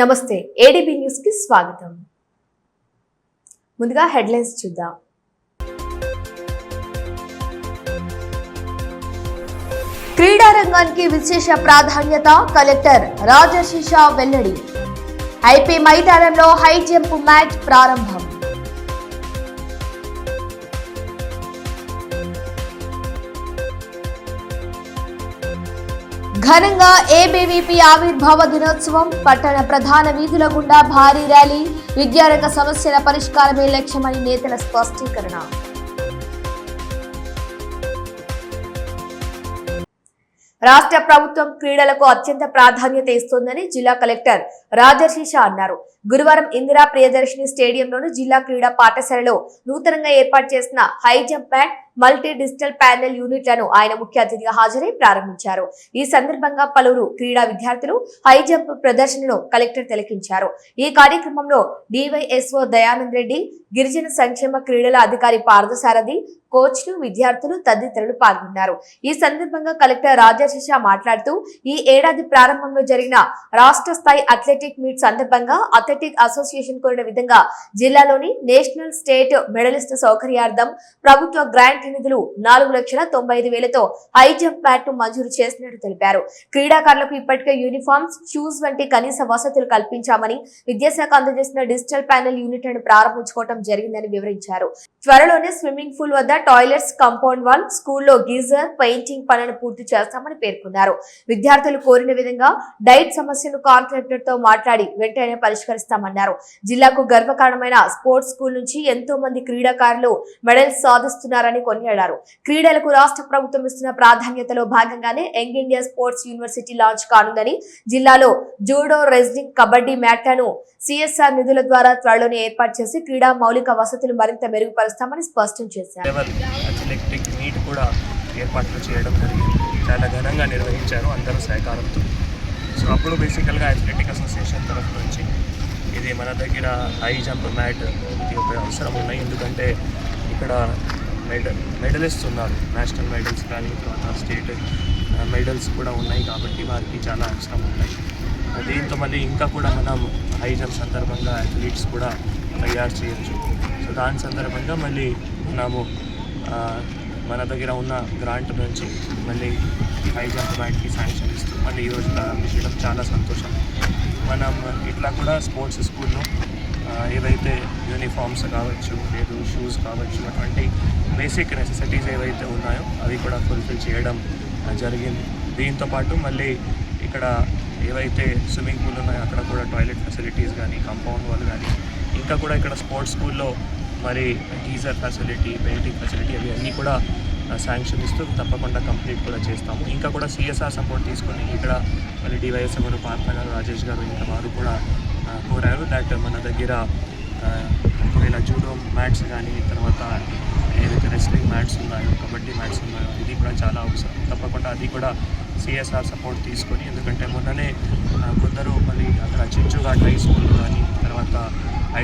నమస్తే ADB news కి స్వాగతం. ముందుగా హెడ్లైన్స్ చూద్దాం. క్రీడా రంగానికి విశేష ప్రాధాన్యత కలెక్టర్ రాజశేష వెల్లడి. ఐపీ మైదానంలో హై జంప్ మ్యాచ్ ప్రారంభం. ఘనంగా ఏబీవీపీ ఆవిర్భావ దినోత్సవం. పట్టణ ప్రధాన వీధుల గుండా భారీ ర్యాలీ. విద్యారంగ సమస్యల పరిష్కారమే లక్ష్యమని నేతల స్పష్టీకరణ. రాష్ట్ర ప్రభుత్వం క్రీడలకు అత్యంత ప్రాధాన్యత ఇస్తోందని జిల్లా కలెక్టర్ రాజశేష అన్నారు. గురువారం ఇందిరా ప్రియదర్శిని స్టేడియంలోని జిల్లా క్రీడా పాఠశాలలో నూతనంగా ఏర్పాటు చేసిన high jump mat multi digital panel యూనిట్లను ఆయన ముఖ్య అతిథిగా హాజరై ప్రారంభించారు. ఈ సందర్భంగా పలువురు క్రీడా విద్యార్థులు హై జంప్ ప్రదర్శనను కలెక్టర్ తిలకించారు. ఈ కార్యక్రమంలో డివైఎస్ఓ దయానంద్ రెడ్డి, గిరిజన సంక్షేమ క్రీడల అధికారి పార్థసారథి, కోచ్లు, విద్యార్థులు తదితరులు పాల్గొన్నారు. ఈ సందర్భంగా కలెక్టర్ రాజశేష మాట్లాడుతూ ఈ ఏడాది ప్రారంభంలో జరిగిన రాష్ట్ర స్థాయి అథ్లెటిక్ మీట్ సందర్భంగా అథ్లెటిక్ అసోసియేషన్ కోరిన విధంగా జిల్లాలోని నేషనల్, స్టేట్ మెడలిస్ట్ సౌకర్యార్థం ప్రభుత్వ గ్రాంట్ నిధులు 4,95,000తో హై జంప్ మ్యాట్ ను మంజూరు చేసినట్టు తెలిపారు. క్రీడాకారులకు ఇప్పటికే యూనిఫామ్స్, షూస్ వంటి కనీస వసతులు కల్పించామని, విద్యాశాఖ అందజేసిన డిజిటల్ ప్యానెల్ యూనిట్లను ప్రారంభించుకోవడం జరిగిందని వివరించారు. త్వరలోనే స్విమ్మింగ్ పూల్ వద్ద టాయిలెట్స్, కాంపౌండ్ వాల్, స్కూల్లో గీజర్, పెయింటింగ్ పనులను పూర్తి చేస్తామని పేర్కొన్నారు. విద్యార్థులు కోరిన విధంగా డైట్ సమస్యను కాంట్రాక్టర్ తో మాట్లాడి వెంటనే పరిష్కరిస్తామన్నారు. జిల్లాకు గర్వకారణమైన స్పోర్ట్స్ స్కూల్ నుంచి ఎంతో మంది క్రీడాకారులు మెడల్స్ సాధిస్తున్నారని కొనియాడారు. క్రీడలకు రాష్ట్ర ప్రభుత్వం ఇస్తున్న ప్రాధాన్యతలో భాగంగానే young India sports university launch కానుందని, జిల్లాలో జూడో, రెజ్లింగ్, కబడ్డీ మ్యాట్లను సిఎస్ఆర్ నిధుల ద్వారా త్వరలోనే ఏర్పాటు చేసి క్రీడా మౌలిక వసతులు మరింత మెరుగుపరుస్తామని స్పష్టం చేశారు. అథ్లెటిక్ మీట్ కూడా ఏర్పాట్లు చేయడం జరిగింది. చాలా ఘనంగా నిర్వహించారు అందరూ సహకారంతో. సో అప్పుడు బేసికల్గా అథ్లెటిక్ అసోసియేషన్ తరఫు నుంచి ఇది మన దగ్గర హై జంప్ మ్యాట్ ఇది ఒక అవసరం ఉన్నాయి. ఎందుకంటే ఇక్కడ మెడలిస్ట్ ఉన్నారు, నేషనల్ మెడల్స్ కానీ తర్వాత స్టేట్ మెడల్స్ కూడా ఉన్నాయి కాబట్టి వారికి చాలా అవసరం ఉన్నాయి. దీంతో మళ్ళీ ఇంకా కూడా మనం హై జంప్ సందర్భంగా అథ్లీట్స్ కూడా తయారు చేయొచ్చు. సో దాని సందర్భంగా మళ్ళీ మనము మన దగ్గర ఉన్న గ్రాంట్ నుంచి మళ్ళీ హై జంప్ మ్యాట్కి శాంక్షన్ ఇస్తూ మళ్ళీ ఈరోజు ప్రారంభించడం చాలా సంతోషం. మనం ఇట్లా కూడా స్పోర్ట్స్ స్కూల్లో ఏవైతే యూనిఫామ్స్ కావచ్చు, లేదు షూస్ కావచ్చు, అటువంటి బేసిక్ నెసెసిటీస్ ఏవైతే ఉన్నాయో అవి కూడా ఫుల్ఫిల్ చేయడం జరిగింది. దీంతోపాటు మళ్ళీ ఇక్కడ ఏవైతే స్విమ్మింగ్ పూల్ ఉన్నాయో అక్కడ కూడా టాయిలెట్ ఫెసిలిటీస్ కానీ, కాంపౌండ్ వాల్ కానీ, ఇంకా కూడా ఇక్కడ స్పోర్ట్స్ స్కూల్లో మరి గీజర్ ఫెసిలిటీ, పెయింటింగ్ ఫెసిలిటీ అవి అన్నీ కూడా శాంక్షన్ ఇస్తూ తప్పకుండా కంప్లీట్ కూడా చేస్తాము. ఇంకా కూడా సిఎస్ఆర్ సపోర్ట్ తీసుకొని ఇక్కడ మళ్ళీ డివైఎస్ గారు, పార్థ గారు, రాజేష్ గారు ఇంకా వారు కూడా కోరారు దట్ మన దగ్గర ఒకవేళ జూడో మ్యాట్స్ కానీ, తర్వాత ఏదైతే రెస్లింగ్ మ్యాట్స్ ఉన్నాయో, కబడ్డీ మ్యాట్స్ ఉన్నాయో ఇది కూడా చాలా అవసరం. తప్పకుండా అది కూడా సిఎస్ఆర్ సపోర్ట్ తీసుకొని, ఎందుకంటే మొన్ననే కొందరు మళ్ళీ అక్కడ చించుఘాట్ హై స్కూల్ కానీ, తర్వాత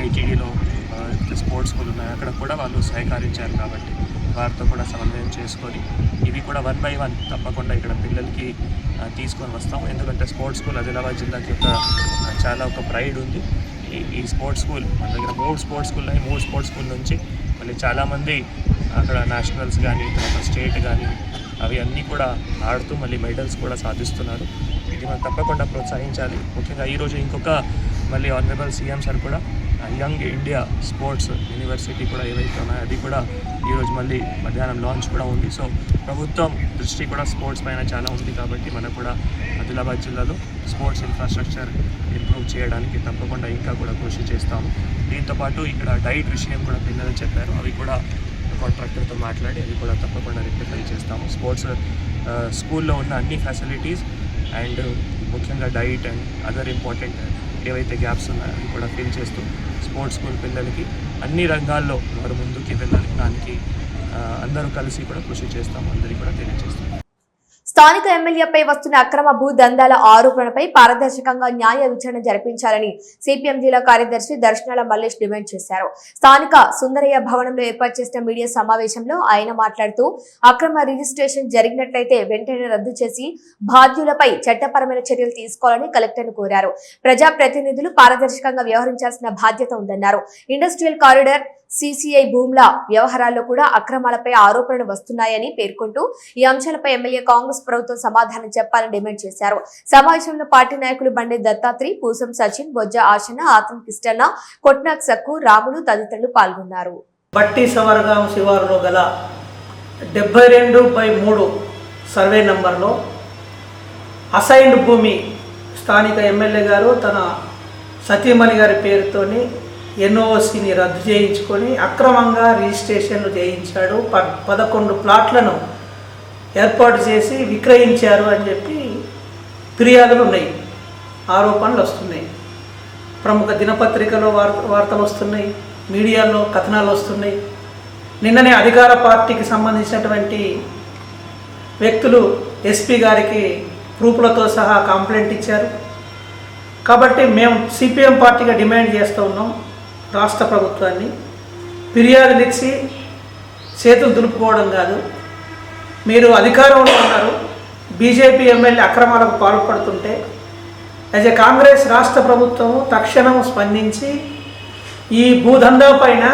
ఐటీడీలో స్పోర్ట్స్ స్కూల్ ఉన్నాయి అక్కడ కూడా వాళ్ళు సహకరించారు కాబట్టి వారితో కూడా సమన్వయం చేసుకొని ఇవి కూడా 1 by 1 తప్పకుండా ఇక్కడ పిల్లలకి తీసుకొని వస్తాము. ఎందుకంటే స్పోర్ట్స్ స్కూల్ ఆదిలాబాద్ జిల్లాకి చాలా ఒక ప్రైడ్ ఉంది. ఈ స్పోర్ట్స్ స్కూల్ మన దగ్గర 3 స్పోర్ట్స్ స్కూల్ ఉన్నాయి. 3 స్పోర్ట్స్ స్కూల్ నుంచి మళ్ళీ చాలామంది అక్కడ నేషనల్స్ కానీ, తర్వాత స్టేట్ కానీ అవి అన్నీ కూడా ఆడుతూ మళ్ళీ మెడల్స్ కూడా సాధిస్తున్నారు. ఇది మనం తప్పకుండా ప్రోత్సహించాలి. ముఖ్యంగా ఈరోజు ఇంకొక మళ్ళీ ఆనరబుల్ సీఎం సార్ కూడా యంగ్ ఇండియా స్పోర్ట్స్ యూనివర్సిటీ కూడా ఏవైతే ఉన్నాయో అది కూడా ఈరోజు మళ్ళీ మధ్యాహ్నం లాంచ్ కూడా ఉంది. సో ప్రభుత్వం దృష్టి కూడా స్పోర్ట్స్ పైన చాలా ఉంది కాబట్టి మనకు కూడా ఆదిలాబాద్ జిల్లాలో స్పోర్ట్స్ ఇన్ఫ్రాస్ట్రక్చర్ ఇంప్రూవ్ చేయడానికి తప్పకుండా ఇంకా కూడా కృషి చేస్తాము. దీంతోపాటు ఇక్కడ డైట్ విషయం కూడా పిల్లలు చెప్పారు, అవి కూడా కాంట్రాక్టర్తో మాట్లాడి అవి కూడా తప్పకుండా రెక్టిఫై చేస్తాము. స్పోర్ట్స్ స్కూల్లో ఉన్న అన్ని ఫెసిలిటీస్ అండ్ ముఖ్యంగా డైట్ అండ్ అదర్ ఇంపార్టెంట్ ఏవైతే గ్యాప్స్ ఉన్నాయో అవి కూడా ఫిల్ చేస్తూ స్పోర్ట్స్ స్కూల్ పిల్లలకి అన్ని రంగాల్లో వారు ముందుకు వెళ్ళడానికి అందరూ కలిసి కూడా కృషి చేస్తాము, అందరికీ కూడా తెలియజేస్తాము. స్థానిక ఎమ్మెల్యేపై వస్తున్న అక్రమ భూ దందాల ఆరోపణపై పారదర్శకంగా న్యాయ విచారణ జరిపించాలని సిపిఎం జిల్లా కార్యదర్శి దర్శనాల మల్లేష్ డిమాండ్ చేశారు. స్థానిక సుందరయ్య భవనంలో ఏర్పాటు చేసిన మీడియా సమావేశంలో ఆయన మాట్లాడుతూ అక్రమ రిజిస్ట్రేషన్ జరిగినట్లయితే వెంటనే రద్దు చేసి బాధ్యులపై చట్టపరమైన చర్యలు తీసుకోవాలని కలెక్టర్ను కోరారు. ప్రజాప్రతినిధులు పారదర్శకంగా వ్యవహరించాల్సిన బాధ్యత ఉందన్నారు. ఇండస్ట్రియల్ కారిడార్ సిసిఐ భూముల వ్యవహారాల్లో కూడా అక్రమాలపై ఆరోపణలు వస్తున్నాయని పేర్కొంటూ ఈ అంశాలపై ఎమ్మెల్యే కాంగ్రెస్ ప్రభుత్వం సమాధానం చెప్పాలని డిమాండ్ చేశారు. సమావేశంలో పార్టీ నాయకులు బండి దత్తాత్రి, పూసం సచిన్, బొజ్జ ఆశన, ఆతం కిష్టన్న, కొట్నాక్ సక్కు, రాములు తదితరులు పాల్గొన్నారు. బట్టి సవర్గాం శివారులో గల 72/3 సర్వే నంబర్లో అసైన్డ్ భూమి స్థానిక ఎమ్మెల్యే గారు తన సతీమణి గారి పేరుతోని ఎన్ఓసిని రద్దు చేయించుకొని అక్రమంగా రిజిస్ట్రేషన్లు చేయించాడు. 11 ప్లాట్లను ఏర్పాటు చేసి విక్రయించారు అని చెప్పి ఫిర్యాదులు ఉన్నాయి, ఆరోపణలు వస్తున్నాయి. ప్రముఖ దినపత్రికలో వార్తలు వస్తున్నాయి, మీడియాలో కథనాలు వస్తున్నాయి. నిన్ననే అధికార పార్టీకి సంబంధించినటువంటి వ్యక్తులు ఎస్పీ గారికి ప్రూఫ్లతో సహా కంప్లైంట్ ఇచ్చారు. కాబట్టి మేము సిపిఎం పార్టీగా డిమాండ్ చేస్తూ ఉన్నాం రాష్ట్ర ప్రభుత్వాన్ని, ఫిర్యాదులు ఇచ్చి చేతులు దులుపుకోవడం కాదు. మీరు అధికారంలో ఉన్నారు, బీజేపీ ఎమ్మెల్యే అక్రమాలకు పాల్పడుతుంటే యాజ్ ఏ కాంగ్రెస్ రాష్ట్ర ప్రభుత్వం తక్షణం స్పందించి ఈ భూదందా పైన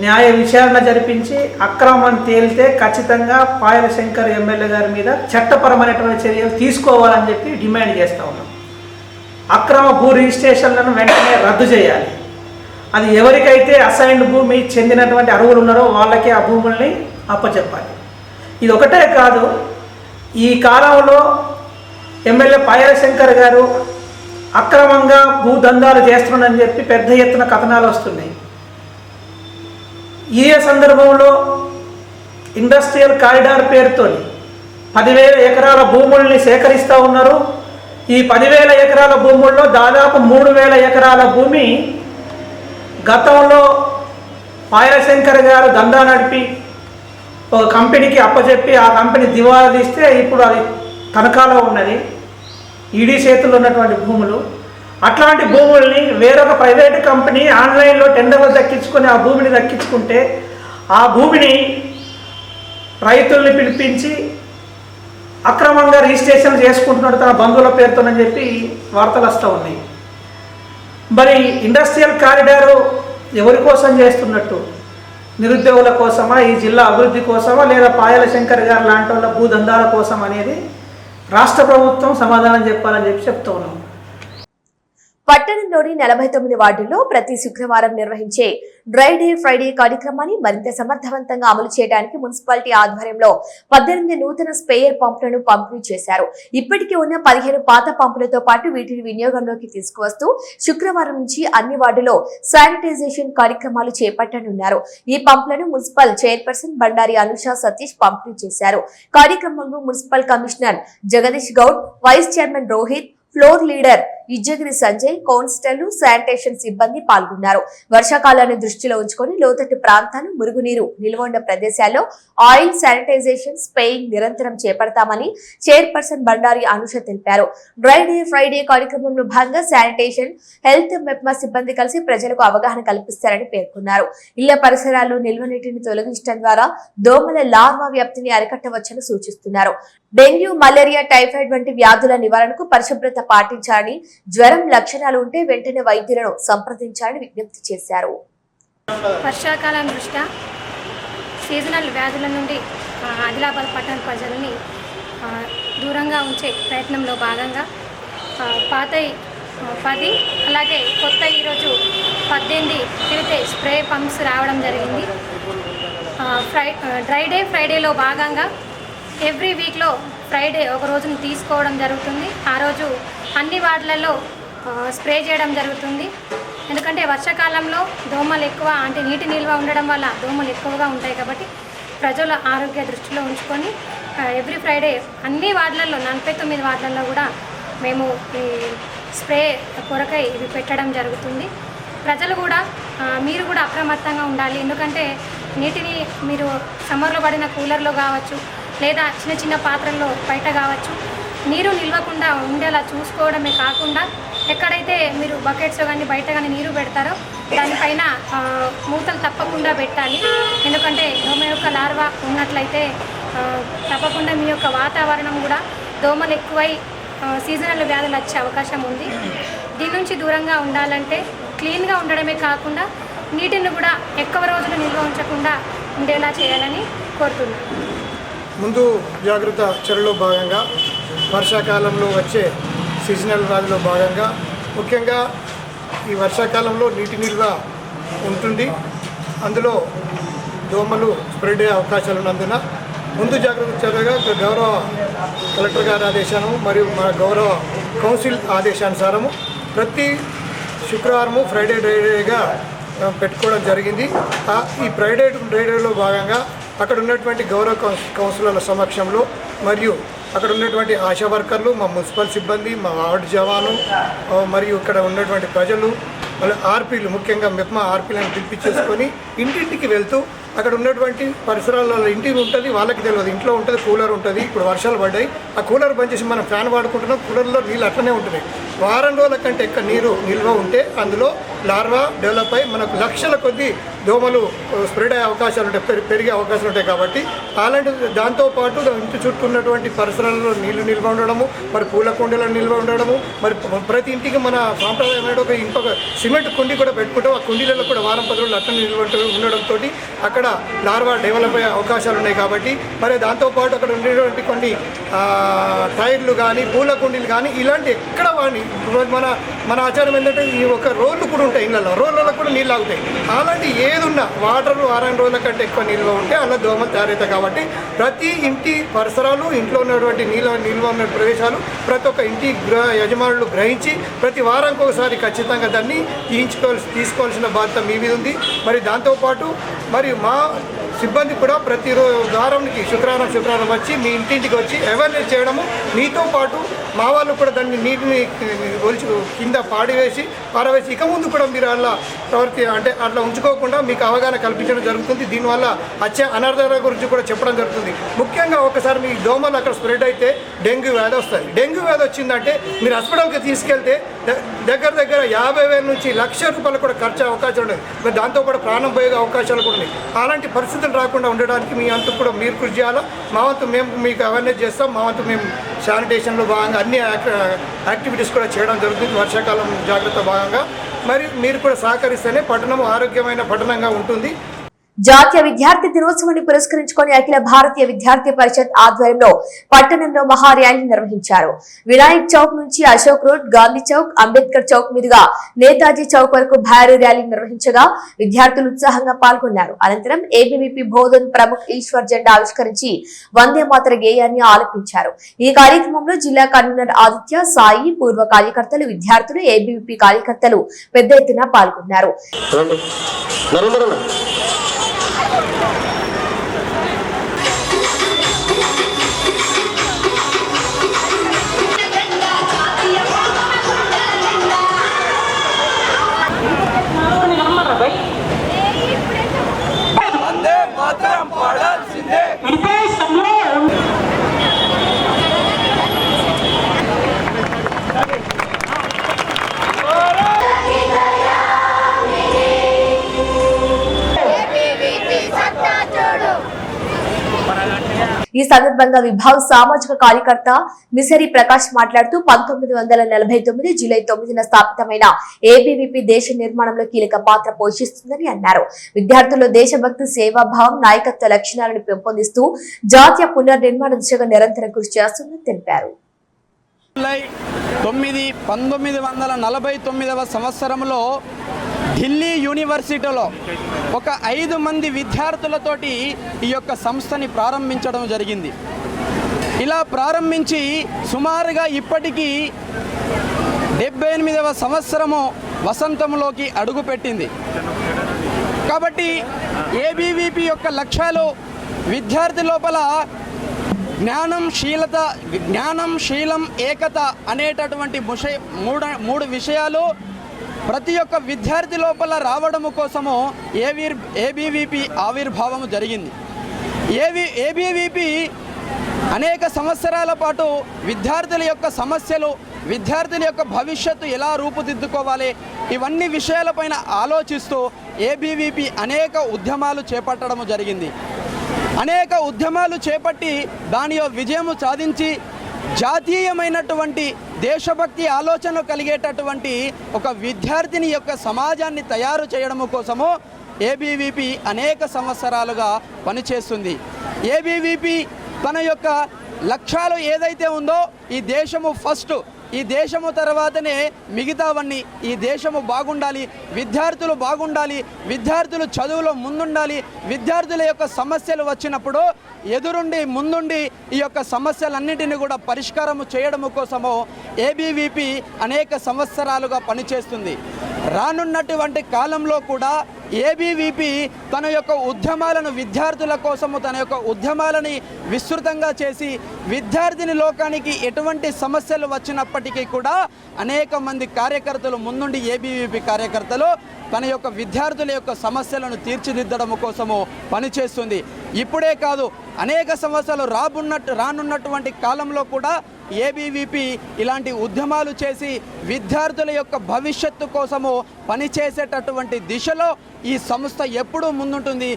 న్యాయ విచారణ జరిపించి అక్రమం తేలితే ఖచ్చితంగా పాయల శంకర్ ఎమ్మెల్యే గారి మీద చట్టపరమైనటువంటి చర్యలు తీసుకోవాలని చెప్పి డిమాండ్ చేస్తూ ఉన్నాం. అక్రమ భూ రిజిస్ట్రేషన్లను వెంటనే రద్దు చేయాలి. అది ఎవరికైతే అసైన్డ్ భూమి చెందినటువంటి అర్హులు ఉన్నారో వాళ్ళకే ఆ భూముల్ని అప్పచెప్పాలి. ఇది ఒకటే కాదు, ఈ కాలంలో ఎమ్మెల్యే పాయల శంకర్ గారు అక్రమంగా భూదందాలు చేస్తున్నాడని చెప్పి పెద్ద ఎత్తున కథనాలు వస్తున్నాయి. ఈ సందర్భంలో ఇండస్ట్రియల్ కారిడార్ పేరుతో 10,000 ఎకరాల భూముల్ని సేకరిస్తూ ఉన్నారు. ఈ 10,000 ఎకరాల భూముల్లో దాదాపు 3,000 ఎకరాల భూమి గతంలో పాయల శంకర్ గారు దందా నడిపి ఒక కంపెనీకి అప్పచెప్పి ఆ కంపెనీ దివాలా తీస్తే ఇప్పుడు అది తనఖాలో ఉన్నది, ఈడీ చేతుల్లో ఉన్నటువంటి భూములు. అట్లాంటి భూముల్ని వేరొక ప్రైవేటు కంపెనీ ఆన్లైన్లో టెండర్లు దక్కించుకొని ఆ భూమిని దక్కించుకుంటే ఆ భూమిని రైతుల్ని పిలిపించి అక్రమంగా రిజిస్ట్రేషన్ చేసుకుంటున్నాడు తన బంధువుల పేరుతోనని చెప్పి వార్తలు వస్తూ ఉన్నాయి. మరి ఇండస్ట్రియల్ కారిడారు ఎవరి కోసం చేస్తున్నట్టు? నిరుద్యోగుల కోసమా, ఈ జిల్లా అభివృద్ధి కోసమా, లేదా పాయల శంకర్ గారు లాంటి వాళ్ళ భూదందాల కోసం అనేది రాష్ట్ర ప్రభుత్వం సమాధానం చెప్పాలని చెప్పి చెప్తూ ఉన్నాం. పట్టణంలోని 49 వార్డుల్లో ప్రతి శుక్రవారం నిర్వహించే డ్రై డే ఫ్రైడే కార్యక్రమాన్ని మరింత సమర్థవంతంగా అమలు చేయడానికి మున్సిపాలిటీ ఆధ్వర్యంలో 18 నూతన స్ప్రేయర్ పంపులను పంపిణీ చేశారు. ఇప్పటికే ఉన్న 15 పాత పంపులతో పాటు వీటిని వినియోగంలోకి తీసుకువస్తూ శుక్రవారం నుంచి అన్ని వార్డులో శానిటైజేషన్ కార్యక్రమాలు చేపట్టనున్నారు. ఈ పంపులను మున్సిపల్ చైర్పర్సన్ బండారి అనుష సతీష్ పంపిణీ చేశారు. కార్యక్రమంలో municipal commissioner Jagadish Goud, vice chairman Rohit, floor leader Ijjagiri Sanjay, constable, sanitation సిబ్బంది పాల్గొన్నారు. వర్షాకాలాన్ని దృష్టిలో ఉంచుకొని లోతట్టు ప్రాంతాలు, మురుగునీరు నిల్వ ఉన్న ప్రదేశాల్లో ఆయిల్ శానిటైజేషన్, స్ప్రేయింగ్ నిరంతరం చేపడతామని చైర్పర్సన్ బండారి అనుష తెలిపారు. డ్రై డే ఫ్రైడే కార్యక్రమంలో భాగంగా శానిటేషన్, హెల్త్, మెప్మా సిబ్బంది కలిసి ప్రజలకు అవగాహన కల్పిస్తారని పేర్కొన్నారు. ఇళ్ల పరిసరాల్లో నిల్వ నీటిని తొలగించడం ద్వారా దోమల లార్వా వ్యాప్తిని అరికట్టవచ్చని సూచిస్తున్నారు. డెంగ్యూ, మలేరియా, టైఫాయిడ్ వంటి వ్యాధుల నివారణకు పరిశుభ్రత పాటించాలని, జ్వరం లక్షణాలు ఉంటే వెంటనే వైద్యులను సంప్రదించాలని విజ్ఞప్తి చేశారు. వర్షాకాలం దృష్ట్యా సీజనల్ వ్యాధుల నుండి ఆదిలాబాద్ పట్టణ ప్రజలని దూరంగా ఉంచే ప్రయత్నంలో భాగంగా పాత 10 అలాగే కొత్త ఈరోజు 18 తిరిగితే స్ప్రే పంప్స్ రావడం జరిగింది. డ్రై డే ఫ్రైడేలో భాగంగా ఎవ్రీ వీక్లో ఫ్రైడే ఒక రోజుని తీసుకోవడం జరుగుతుంది. ఆ రోజు అన్ని వార్డులలో స్ప్రే చేయడం జరుగుతుంది. ఎందుకంటే వర్షాకాలంలో దోమలు ఎక్కువ, అంటే నీటి నిల్వ ఉండడం వల్ల దోమలు ఎక్కువగా ఉంటాయి. కాబట్టి ప్రజల ఆరోగ్య దృష్టిలో ఉంచుకొని ఎవ్రీ ఫ్రైడే అన్ని వార్డులలో 49 వార్డులలో కూడా మేము ఈ స్ప్రే కొరకై ఇవి పెట్టడం జరుగుతుంది. ప్రజలు కూడా మీరు కూడా అప్రమత్తంగా ఉండాలి. ఎందుకంటే నీటిని మీరు సమ్మర్లో పడిన కూలర్లో కావచ్చు, లేదా చిన్న చిన్న పాత్రల్లో బయట కావచ్చు నీరు నిల్వకుండా ఉండేలా చూసుకోవడమే కాకుండా ఎక్కడైతే మీరు బకెట్స్ కానీ బయట కానీ నీరు పెడతారో దానిపైన మూతలు తప్పకుండా పెట్టాలి. ఎందుకంటే దోమ యొక్క లార్వా ఉన్నట్లయితే తప్పకుండా మీ యొక్క వాతావరణం కూడా దోమలు ఎక్కువై సీజనల్ వ్యాధులు వచ్చే అవకాశం ఉంది. దీని నుంచి దూరంగా ఉండాలంటే క్లీన్గా ఉండడమే కాకుండా నీటిని కూడా ఎక్కువ రోజులు నిల్వ ఉంచకుండా ఉండేలా చేయాలని కోరుతున్నాను. ముందు జాగ్రత్త చర్యలో భాగంగా వర్షాకాలంలో వచ్చే సీజనల్ వ్యాధిలో భాగంగా ముఖ్యంగా ఈ వర్షాకాలంలో నీటి నిల్వ ఉంటుంది. అందులో దోమలు స్ప్రెడ్ అయ్యే అవకాశాలు ఉన్నందున ముందు జాగ్రత్త చర్యగా గౌరవ కలెక్టర్ గారి ఆదేశాను మరియు మా గౌరవ కౌన్సిల్ ఆదేశానుసారము ప్రతి శుక్రవారము ఫ్రైడే డ్రైడేగా పెట్టుకోవడం జరిగింది. ఈ ఫ్రైడే డ్రైడేలో భాగంగా అక్కడ ఉన్నటువంటి గౌరవ కౌన్సిలర్ల సమక్షంలో మరియు అక్కడ ఉన్నటువంటి ఆశా వర్కర్లు, మా మున్సిపల్ సిబ్బంది, మా వార్డు జవాను మరియు ఇక్కడ ఉన్నటువంటి ప్రజలు, మళ్ళీ ఆర్పీలు, ముఖ్యంగా మెప్మా ఆర్పీలను పిలిపించేసుకొని ఇంటింటికి వెళ్తూ అక్కడ ఉన్నటువంటి పరిసరాలలో ఇంటికి ఉంటుంది, వాళ్ళకి తెలియదు, ఇంట్లో ఉంటుంది, కూలర్ ఉంటుంది. ఇప్పుడు వర్షాలు పడ్డాయి, ఆ కూలర్ బంద్ చేసి మనం ఫ్యాన్ వాడుకుంటున్నాం, కూలర్లో నీళ్ళు అట్లనే ఉంటున్నాయి. వారం రోజుల కంటే ఎక్కువ నీరు నిల్వ ఉంటే అందులో లార్వా డెవలప్ అయ్యి మనకు లక్షల కొద్దీ దోమలు స్ప్రెడ్ అయ్యే అవకాశాలు ఉంటాయి, పెరిగే అవకాశాలు ఉంటాయి. కాబట్టి అలాంటి దాంతోపాటు ఇంటి చుట్టూ ఉన్నటువంటి పరిసరాలలో నీళ్లు నిల్వ ఉండడము, మరి పూల కుండీలను నిల్వ ఉండడము, మరి ప్రతి ఇంటికి మన సాంప్రదాయమైన ఒక ఇంకొక సిమెంట్ కుండీ కూడా పెట్టుకుంటాం. ఆ కుండీలలో కూడా వారం 10 రోజులు అట్లా నిల్వ ఉండడంతో అక్కడ లార్వా డెవలప్ అయ్యే అవకాశాలు ఉన్నాయి. కాబట్టి మరి దాంతోపాటు అక్కడ ఉండేటువంటి కొన్ని టైర్లు కానీ పూల కుండీలు కానీ ఇలాంటి ఎక్కడ వాడిని మన ఆచారం ఏంటంటే ఈ ఒక రోడ్లు కూడా ఉంటాయి, ఇళ్ళలో రోడ్లలో కూడా నీళ్ళు ఆగుతాయి. అలాంటి ఏదున్నా వాటర్ వారం రోజుల కంటే ఎక్కువ నిల్వ ఉంటే అలా దోమలు తయారవుతాయి. కాబట్టి ప్రతి ఇంటి పరిసరాలు, ఇంట్లో ఉన్నటువంటి నిల్వ ఉన్న ప్రదేశాలు ప్రతి ఒక్క ఇంటి యజమానులు గ్రహించి ప్రతి వారానికి ఒకసారి ఖచ్చితంగా దాన్ని తీసుకోవాల్సిన బాధ్యత మీ మీద ఉంది. మరి దాంతోపాటు మరి మా సిబ్బంది కూడా ప్రతి వారానికి శుక్రవారం వచ్చి మీ ఇంటింటికి వచ్చి అవేర్నెస్ చేయడము, మీతో పాటు మా వాళ్ళు కూడా దాన్ని నీటిని ఒలిచి కింద పారవేసి ఇక ముందు కూడా మీరు అలా అంటే అట్లా ఉంచుకోకుండా మీకు అవగాహన కల్పించడం జరుగుతుంది. దీనివల్ల వచ్చే అనర్థాల గురించి కూడా చెప్పడం జరుగుతుంది. ముఖ్యంగా ఒకసారి మీ దోమలు అక్కడ స్ప్రెడ్ అయితే డెంగ్యూ వ్యాధి వస్తుంది. డెంగ్యూ వ్యాధి వచ్చిందంటే మీరు హాస్పిటల్కి తీసుకెళ్తే దగ్గర 50,000 నుంచి ₹1,00,000 కూడా ఖర్చు అవకాశం ఉండదు. మరి దాంతోపాటు ప్రాణం పోయే అవకాశాలు కూడా ఉన్నాయి. అలాంటి పరిస్థితులు రాకుండా ఉండడానికి మీ అంతు కూడా మీరు కృషి చేయాలా. మా వంతు మేము మీకు అవేర్నెస్ చేస్తాం. మా వంతు మేము శానిటేషన్లో భాగంగా అన్ని యాక్టివిటీస్ కూడా చేయడం జరుగుతుంది వర్షాకాలం జాగ్రత్త భాగంగా. మరి మీరు కూడా సహకరిస్తేనే పట్టణం ఆరోగ్యమైన పట్టణంగా ఉంటుంది. జాతీయ విద్యార్థి దినోత్సవాన్ని పురస్కరించుకొని అఖిల భారతీయ విద్యార్థి పరిషత్ ఆధ్వర్యంలో పట్టణంలో మహా ర్యాలీ నిర్వహించారు. వినాయక్ చౌక్ నుంచి అశోక్ రోడ్, గాంధీ చౌక్, అంబేద్కర్ చౌక్ మీదుగా నేతాజీ చౌక్ వరకు భారీ ర్యాలీ నిర్వహించగా విద్యార్థులు ఉత్సాహంగా పాల్గొన్నారు. అనంతరం ఏబీవీపీ బోధన్ ప్రముఖ్ ఈశ్వర్ జెండా ఆవిష్కరించి వందే మాతర గేయాన్ని ఆలపించారు. ఈ కార్యక్రమంలో జిల్లా కన్వీనర్ ఆదిత్య, సాయి, పూర్వ కార్యకర్తలు, విద్యార్థులు, ఏబీవీపీ కార్యకర్తలు పెద్ద ఎత్తున పాల్గొన్నారు. ఈ సందర్భంగా విభాగ్ సామాజిక కార్యకర్త మిసరి ప్రకాష్ మాట్లాడుతూ 1949 జూలై 9న స్థాపితమైన ఏబీవీపీ దేశ నిర్మాణంలో కీలక పాత్ర పోషిస్తుందని అన్నారు. విద్యార్థుల్లో దేశభక్తి, సేవాభావం, నాయకత్వ లక్షణాలను పెంపొందిస్తూ జాతీయ పునర్నిర్మాణ దిశగా నిరంతరం కృషి చేస్తుందని తెలిపారు. 1949వ సంవత్సరంలో ఢిల్లీ యూనివర్సిటీలో ఒక 5 మంది విద్యార్థులతోటి ఈ యొక్క సంస్థని ప్రారంభించడం జరిగింది. ఇలా ప్రారంభించి సుమారుగా ఇప్పటికీ 78వ సంవత్సరము వసంతంలోకి అడుగుపెట్టింది. కాబట్టి ఏబీవీపీ యొక్క లక్ష్యాలు విద్యార్థి లోపల జ్ఞానం, శీలం, ఏకత అనేటటువంటి మూడు విషయాలు ప్రతి ఒక్క విద్యార్థి లోపల రావడము కోసము ఏబీవీపీ ఆవిర్భావము జరిగింది. ఏబీవీపీ అనేక సంవత్సరాల పాటు విద్యార్థుల యొక్క సమస్యలు, విద్యార్థుల యొక్క భవిష్యత్తు ఎలా రూపుదిద్దుకోవాలి, ఇవన్నీ విషయాలపైన ఆలోచిస్తూ ఏబీవీపీ అనేక ఉద్యమాలు చేపట్టడం జరిగింది. అనేక ఉద్యమాలు చేపట్టి దానిలో విజయము సాధించి జాతీయమైనటువంటి దేశభక్తి ఆలోచన కలిగేటటువంటి ఒక విద్యార్థిని యొక్క సమాజాన్ని తయారు చేయడం కోసము ఏబీవీపీ అనేక సంవత్సరాలుగా పనిచేస్తుంది. ఏబీవీపీ తన యొక్క లక్ష్యాలు ఏదైతే ఉందో ఈ దేశము ఫస్ట్, ఈ దేశము తర్వాతనే మిగతావన్నీ, ఈ దేశము బాగుండాలి, విద్యార్థులు బాగుండాలి, విద్యార్థులు చదువులో ముందుండాలి, విద్యార్థుల యొక్క సమస్యలు వచ్చినప్పుడు ఎదురుండి ముందుండి ఈ యొక్క సమస్యలన్నింటినీ కూడా పరిష్కారం చేయడం కోసము ఏబీవీపీ అనేక సంవత్సరాలుగా పనిచేస్తుంది. రానున్నటువంటి కాలంలో కూడా ఏబీవీపీ తన యొక్క ఉద్యమాలను విద్యార్థుల కోసము తన యొక్క ఉద్యమాలని విస్తృతంగా చేసి విద్యార్థిని లోకానికి ఎటువంటి సమస్యలు వచ్చినప్పటికీ కూడా అనేక మంది కార్యకర్తలు ముందుండి ఏబీవీపీ కార్యకర్తలు తన యొక్క విద్యార్థుల యొక్క సమస్యలను తీర్చిదిద్దడం కోసము పనిచేస్తుంది. ఇప్పుడే కాదు, అనేక సంవత్సరాలు రానున్నటువంటి కాలంలో కూడా ఏబీవీపీ ఇలాంటి ఉద్యమాలు చేసి విద్యార్థుల యొక్క భవిష్యత్తు కోసము పనిచేసేటటువంటి దిశలో ఈ సంస్థ ఎప్పుడూ ముందుంటుంది.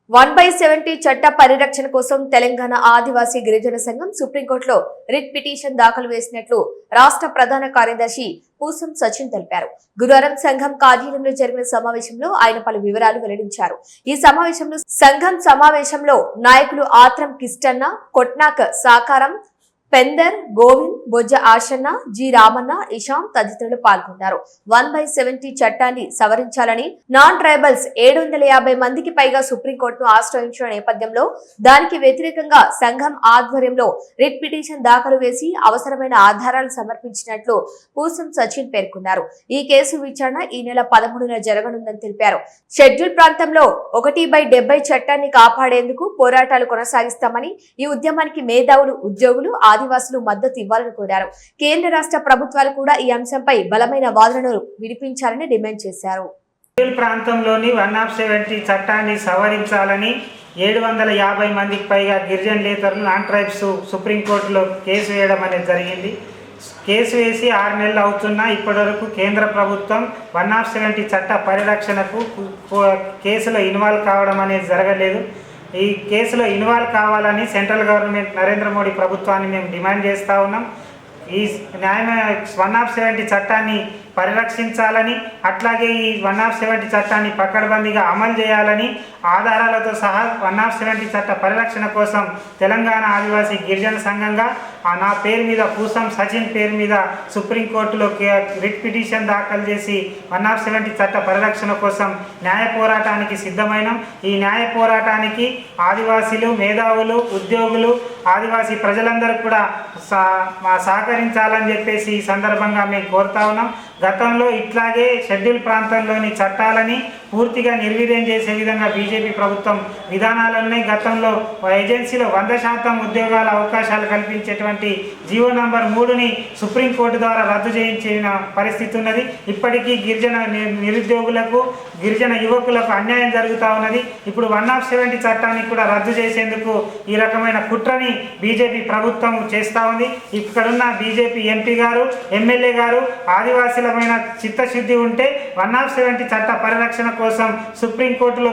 1/70 చట్ట పరిరక్షణ కోసం తెలంగాణ ఆదివాసీ గిరిజన సంఘం సుప్రీంకోర్టులో రిట్ పిటిషన్ దాఖలు చేసినట్లు రాష్ట్ర ప్రధాన కార్యదర్శి పూసం సచిన్ తెలిపారు. గురువారం సంఘం కార్యాలయంలో జరిగిన సమావేశంలో ఆయన పలు వివరాలు వెల్లడించారు. ఈ సంఘం సమావేశంలో నాయకులు ఆత్రం కిష్టన్న, కొట్నాక్ సాకారం, పెందర్, గోవింద్, బొజ్జ ఆశన్న, జి రామన్న, ఇషాం తదితరులు పాల్గొన్నారు. 1/70 చట్టాన్ని సవరించాలని నాన్ ట్రైబల్స్ 750 మందికి పైగా సుప్రీంకోర్టును ఆశ్రయించిన నేపథ్యంలో దానికి వ్యతిరేకంగా సంఘం ఆధ్వర్యంలో రిట్ పిటిషన్ దాఖలు వేసి అవసరమైన ఆధారాలు సమర్పించినట్లు పూసం సచిన్ పేర్కొన్నారు. ఈ కేసు విచారణ ఈ నెల 13న జరగనుందని తెలిపారు. షెడ్యూల్ ప్రాంతంలో 1/70 చట్టాన్ని కాపాడేందుకు పోరాటాలు కొనసాగిస్తామని, ఈ ఉద్యమానికి మేధావులు, ఉద్యోగులు, ఆదివాసులు మద్దతు ఇవ్వాలని కోరారు. కేంద్ర రాష్ట్ర ప్రభుత్వాలు కూడా ఈ అంశంపై బలమైన వాదనలు వినిపించాలని డిమాండ్ చేశారు. ప్రాంతంలోని 170 చట్టాన్ని సవరించాలని 750 మందికి పైగా గిరిజనులేతరులు, నాన్ ట్రైబ్స్ సుప్రీంకోర్టులో కేసు వేయడం అనేది జరిగింది. కేసు వేసి 6 నెలలు అవుతున్నా ఇప్పటివరకు కేంద్ర ప్రభుత్వం 170 చట్ట పరిరక్షణకు కేసులో ఇన్వాల్వ్ కావడం అనేది జరగలేదు. ఈ కేసులో ఇన్వాల్వ్ కావాలని సెంట్రల్ గవర్నమెంట్ నరేంద్ర మోడీ ప్రభుత్వాన్ని మేము డిమాండ్ చేస్తూ ఉన్నాం. ఈ 170 చట్టాన్ని పరిరక్షించాలని, అట్లాగే ఈ 170 చట్టాన్ని పకడ్బందీగా అమలు చేయాలని, ఆధారాలతో సహా 170 చట్ట పరిరక్షణ కోసం తెలంగాణ ఆదివాసీ గిరిజన సంఘంగా నా పేరు మీద, పూసం సచిన్ పేరు మీద సుప్రీంకోర్టులో రిట్ పిటిషన్ దాఖలు చేసి 170 చట్ట పరిరక్షణ కోసం న్యాయ పోరాటానికి సిద్ధమైనాం. ఈ న్యాయ పోరాటానికి ఆదివాసీలు, మేధావులు, ఉద్యోగులు, ఆదివాసీ ప్రజలందరూ కూడా సహకరించాలని చెప్పేసి ఈ సందర్భంగా మేము కోరుతా ఉన్నాం. గతంలో ఇట్లాగే షెడ్యూల్ ప్రాంతంలోని చట్టాలని పూర్తిగా నిర్వీర్యం చేసే విధంగా బీజేపీ ప్రభుత్వం విధానాలన్నీ గతంలో ఏజెన్సీలో 100% ఉద్యోగాల అవకాశాలు కల్పించేటువంటి జీవో నంబర్ 3ని సుప్రీంకోర్టు ద్వారా రద్దు చేయించిన పరిస్థితి ఉన్నది. ఇప్పటికీ గిరిజన నిరుద్యోగులకు, గిరిజన యువకులకు అన్యాయం జరుగుతూ ఉన్నది. ఇప్పుడు 170 చట్టాన్ని కూడా రద్దు చేసేందుకు ఈ రకమైన కుట్రని బీజేపీ ప్రభుత్వం చేస్తూ ఉంది. ఇక్కడున్న బీజేపీ ఎంపీ గారు, ఎమ్మెల్యే గారు ఆదివాసీలమైన చిత్తశుద్ధి ఉంటే 170 చట్ట పరిరక్షణ కోసం సుప్రీంకోర్టులో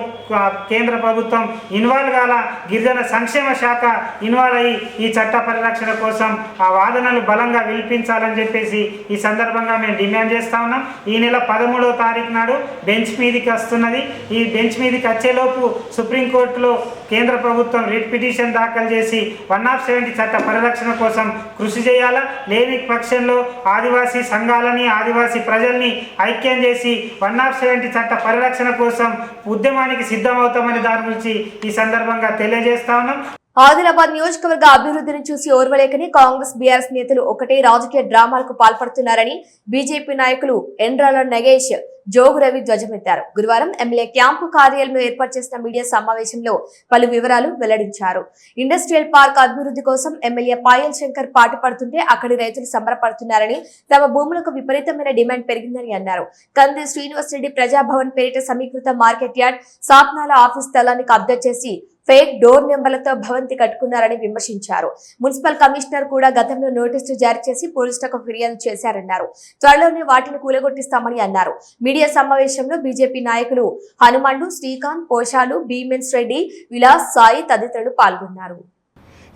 కేంద్ర ప్రభుత్వం ఇన్వాల్వ్ కాల, గిరిజన సంక్షేమ శాఖ ఇన్వాల్వ్ అయ్యి ఈ చట్ట పరిరక్షణ కోసం ఆ వాదనలు బలంగా వినిపించాలని చెప్పేసి ఈ సందర్భంగా మేము డిమాండ్ చేస్తా ఉన్నాం. ఈ నెల 13వ తారీఖు నాడు బెంచ్ మీదికి వస్తున్నది. ఈ బెంచ్ మీదికి వచ్చేలోపు సుప్రీంకోర్టులో కేంద్ర ప్రభుత్వం రిట్ పిటిషన్ దాఖలు చేసి 170 చట్ట పరిరక్షణ కోసం కృషి చేయాలా. లేని పక్షంలో ఆదివాసీ సంఘాలని, ఆదివాసీ ప్రజల్ని ఐక్యం చేసి 170 చట్ట పరిరక్షణ కోసం ఉద్యమానికి సిద్ధమవుతామని దాని గురించి ఈ సందర్భంగా తెలియజేస్తా ఉన్నాం. ఆదిలాబాద్ నియోజకవర్గ అభివృద్ధిని చూసి ఓర్వలేకని కాంగ్రెస్, బీఆర్ఎస్ నేతలు ఒకటే రాజకీయ డ్రామాలకు పాల్పడుతున్నారని బీజేపీ నాయకులు ఎండ్రాల నగేష్, జోగు రవి ధ్వజమెత్తారు. గురువారం ఎమ్మెల్యే క్యాంపు కార్యాలయంలో ఏర్పాటు చేసిన మీడియా సమావేశంలో పలు వివరాలు వెల్లడించారు. ఇండస్ట్రియల్ పార్క్ అభివృద్ధి కోసం ఎమ్మెల్యే పాయల్ శంకర్ పాటుపడుతుంటే అక్కడి రైతులు సంబరపడుతున్నారని, తమ భూములకు విపరీతమైన డిమాండ్ పెరిగిందని అన్నారు. కంది శ్రీనివాస్ రెడ్డి ప్రజాభవన్ పేరిట సమీకృత మార్కెట్ యార్డ్, సాత్నాల ఆఫీస్ స్థలాన్ని కబ్జా చేసి ఫేక్ డోర్ నెంబర్లతో భవంతి కట్టుకున్నారని విమర్శించారు. మున్సిపల్ కమిషనర్ కూడా గతంలో నోటీసులు జారీ చేసి పోలీసులకు ఫిర్యాదు చేశారన్నారు. త్వరలోనే వాటిని కూలగొట్టిస్తామని అన్నారు. మీడియా సమావేశంలో బీజేపీ నాయకులు హనుమండు, శ్రీకాంత్, పోషాలు, భీమెన్స్ రెడ్డి, విలాస్, సాయి తదితరులు పాల్గొన్నారు.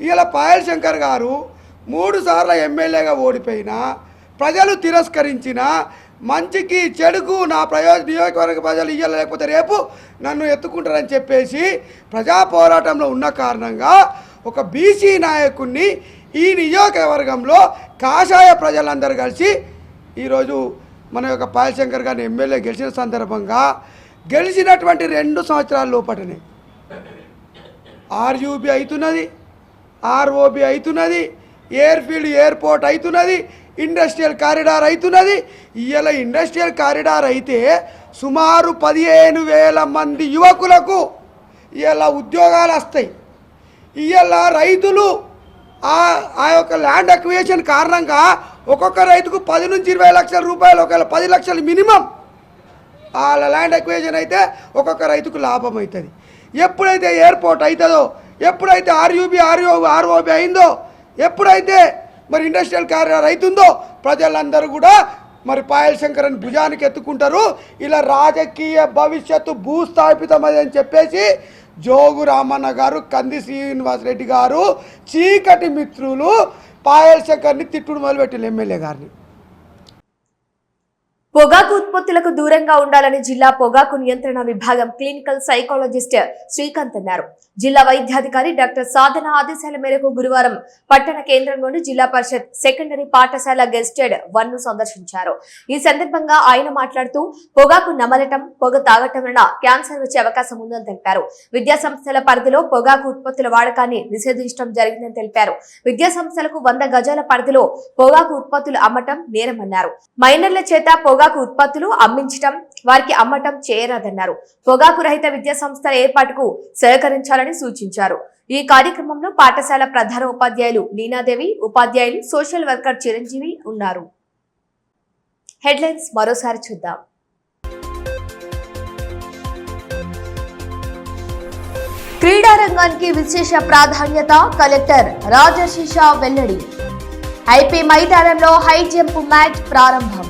ఇలా పాయల్ శంకర్ గారు 3 సార్లు ఎమ్మెల్యేగా ఓడిపోయినా ప్రజలు తిరస్కరించిన మంచికి చెడుకు నా నియోజకవర్గ ప్రజలు ఇయ్యాలి, లేకపోతే రేపు నన్ను ఎత్తుకుంటారని చెప్పేసి ప్రజా పోరాటంలో ఉన్న కారణంగా ఒక బీసీ నాయకుడిని ఈ నియోజకవర్గంలో కాషాయ ప్రజలందరూ కలిసి ఈరోజు మన యొక్క పాయల్ శంకర్ గారిని ఎమ్మెల్యే గెలిచిన సందర్భంగా గెలిచినటువంటి 2 సంవత్సరాల లోపటనే ఆర్యూబీ అవుతున్నది, ఆర్ఓబి అవుతున్నది, ఎయిర్ఫీల్డ్ ఎయిర్పోర్ట్ అవుతున్నది, ఇండస్ట్రియల్ కారిడార్ అవుతున్నది. ఇవాళ ఇండస్ట్రియల్ కారిడార్ అయితే సుమారు 15,000 మంది యువకులకు ఇవాళ ఉద్యోగాలు వస్తాయి. ఇవాళ రైతులు ఆ యొక్క ల్యాండ్ అక్విజిషన్ కారణంగా ఒక్కొక్క రైతుకు 10 నుంచి 20 లక్షల రూపాయలు, ఒకవేళ 10 లక్షలు మినిమం ఆ ల్యాండ్ అక్విజిషన్ అయితే ఒక్కొక్క రైతుకు లాభం అవుతుంది. ఎప్పుడైతే ఎయిర్పోర్ట్ అవుతుందో, ఎప్పుడైతే ఆర్ఓబి అయిందో, ఎప్పుడైతే మరి ఇండస్ట్రియల్ కారిడార్ అవుతుందో ప్రజలందరూ కూడా మరి పాయల్ శంకర్ అని భుజానికి ఎత్తుకుంటారు. ఇలా రాజకీయ భవిష్యత్తు భూస్థాపితమని అని చెప్పేసి జోగు రామన్న గారు, కంది శ్రీనివాసరెడ్డి గారు, చీకటి మిత్రులు పాయల్ శంకర్ని తిట్టుడు మొదలుపెట్టిన ఎమ్మెల్యే గారిని. పొగాకు ఉత్పత్తులకు దూరంగా ఉండాలని జిల్లా పొగాకు నియంత్రణ విభాగం క్లినికల్ సైకాలజిస్ట్ శ్రీకాంత్ అన్నారు. జిల్లా వైద్యాధికారి డాక్టర్ సాధన ఆదేశాల మేరకు గురువారం పట్టణ కేంద్రంలోని జిల్లా పరిషత్ సెకండరీ పాఠశాల గెస్టెడ్ 1 ను సందర్శించారు. ఈ సందర్భంగా ఆయన మాట్లాడుతూ పొగాకు నమలటం, పొగ తాగటం వలన క్యాన్సర్ వచ్చే అవకాశం ఉందని తెలిపారు. విద్యా సంస్థల పరిధిలో పొగాకు ఉత్పత్తుల వాడకాన్ని నిషేధించడం జరిగిందని తెలిపారు. విద్యా సంస్థలకు 100 గజాల పరిధిలో పొగాకు ఉత్పత్తులు అమ్మటం నేరమన్నారు. మైనర్ల చేత పొగాకు ఉత్పత్తులు అమ్మించటం, వారికి అమ్మటం చేయరాదన్నారు. పొగాకు రహిత విద్యా సంస్థల ఏర్పాటుకు సహకరించాలని సూచించారు. ఈ కార్యక్రమంలో పాఠశాల ప్రధాన ఉపాధ్యాయులు లీనాదేవి, ఉపాధ్యాయులు, సోషల్ వర్కర్ చిరంజీవి ఉన్నారు. హెడ్లైన్స్ మరోసారి చూద్దాం. క్రీడా రంగానికి విశేష ప్రాధాన్యత, కలెక్టర్ రాజర్షి షా వెల్లడి. ఐపీ మైదానంలో హై జంప్ మ్యాచ్ ప్రారంభం.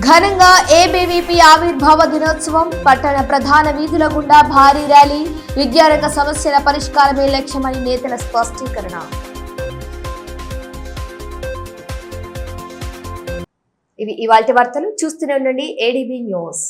ఘనంగా ఏబీవీపీ ఆవిర్భావ దినోత్సవం. పట్టణ ప్రధాన వీధుల గుండా భారీ ర్యాలీ. విద్యారంగ సమస్యల పరిష్కారమే లక్ష్యమని నేతల స్పష్టీకరణ. ఇవి ఇవాల్టి వార్తలు. చూస్తూనే ఉండండి ఏడీబీ న్యూస్.